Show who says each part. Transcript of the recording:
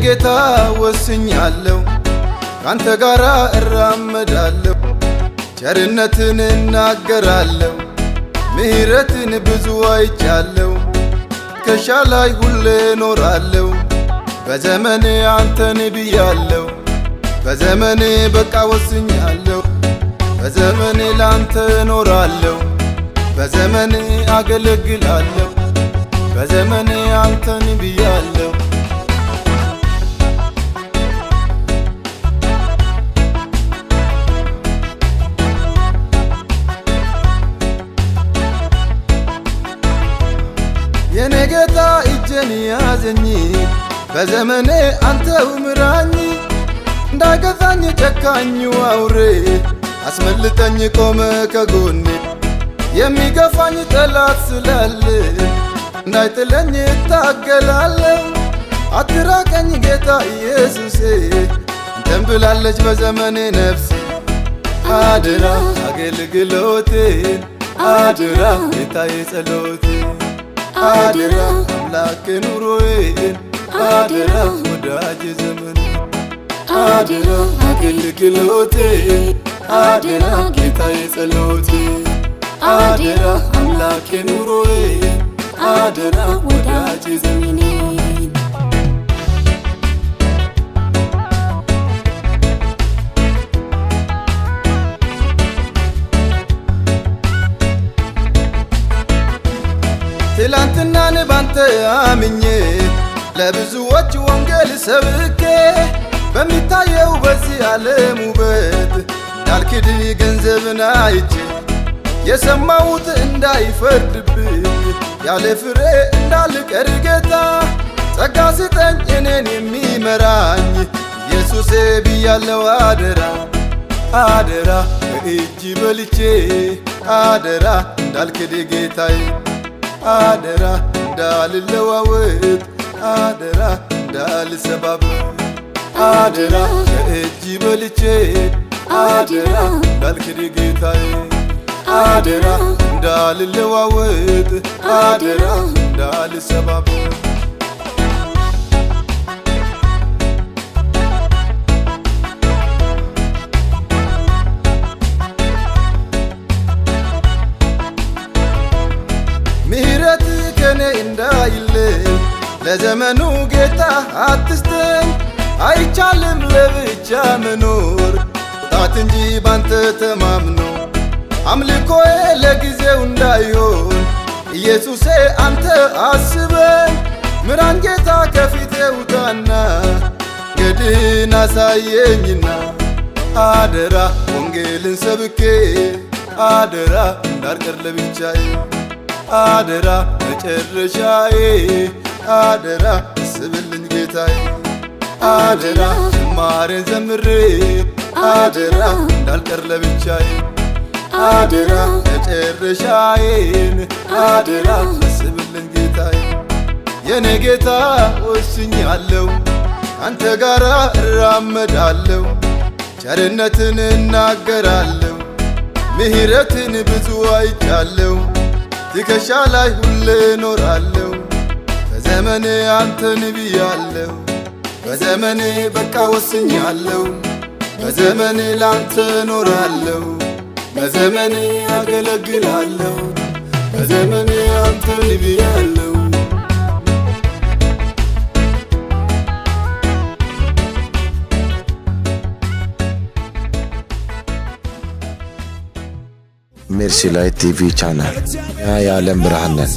Speaker 1: ጌታ ወስኛለሁ ካንተ ጋራ እራመዳለሁ ቸርነትን እናገራለሁ ምህረትን ብዙ አይቻለሁ ከሻላይ ሁሌ ኖራለሁ በዘመኔ አንተን ብያለሁ በዘመኔ በቃ ወስኛለሁ በዘመኔ ላንተ ኖራለሁ በዘመኔ አገለግላለሁ በዘመኔ አንተን ብያለሁ የኔ ጌታ እጄን ያዘኝ በዘመኔ አንተው ምራኝ እንዳይገዛኝ ጨካኙ አውሬ አስመልጠኝ ቆመ ከጎኔ የሚገፋኝ ጠላት ስላለ እንዳይጥለኝ እታገላለሁ አትራቀኝ ጌታ ኢየሱሴ አንተን ብላለች በዘመኔ ነፍሴ አደራ አገልግሎቴን አደራ ጌታዬ ጸሎቴን አደራ አምላኬ ኑሮዬን አደራ ወዳጄ ዘመኔ አደራ አገልግሎቴን አደራ ጌታዬ ጸሎቴን አደራ አምላኬ ኑሮዬን አደራ ወዳጄ ዘመኔ ትላንትናን ባንተ አምኜ ለብዙዎች ወንጌል ሰብኬ በሚታየው በዚህ ዓለም ውበት እንዳልክድ ገንዘብን አይቼ የሰማሁት እንዳይፈርድብኝ ያለ ፍሬ እንዳልቀር ጌታ ጸጋ ስጠኝ እኔን የሚመራኝ ኢየሱሴ ብያለሁ አደራ አደራ ከእጅ በልቼ አደራ እንዳልክድ ጌታዬ አደራ እንዳልለዋወጥ አደራ እንዳልሰባበር አደራ ከእጅ በልቼ አደራ እንዳልክድ ጌታዬ አደራ እንዳልለዋወጥ አደራ እንዳልሰባበር ምህረት ከኔ እንዳይለይ ለዘመኑ ጌታ አትስጠኝ አይቻልም ለብቻ መኖር ጣት እንጂ ባንተ ተማምኖ አምልኮዬ ለጊዜው እንዳይሆን ኢየሱሴ አንተ አስበኝ ምራን ጌታ ከፊቴ ውጣና ገድህን አሳየኝና አደራ ወንጌልን ሰብኬ አደራ እንዳልቀር ለብቻዬ አደራ መጨረሻዬ አደራ አስብልኝ ጌታዬ አደራ ዝማሬን ዘምሬ አደራ እንዳልቀር ለብቻዬ አደራ መጨረሻዬን አደራ አስብልኝ ጌታዬ የኔ ጌታ ወስኛለሁ ካንተ ጋራ እራመዳለሁ ቸርነትን እናገራለሁ ምህረትን ብዙ አይቻለሁ ትከሻ ላይ ሁሌ ኖራለሁ በዘመኔ አንተን ብያለሁ በዘመኔ በቃ ወስኛለሁ በዘመኔ ላንተ ኖራለሁ በዘመኔ አገለግላለሁ በዘመኔ አንተን ብያለሁ
Speaker 2: ሜርሲ ላይት ቲቪ ቻናል የዓለም ብርሃን ነን።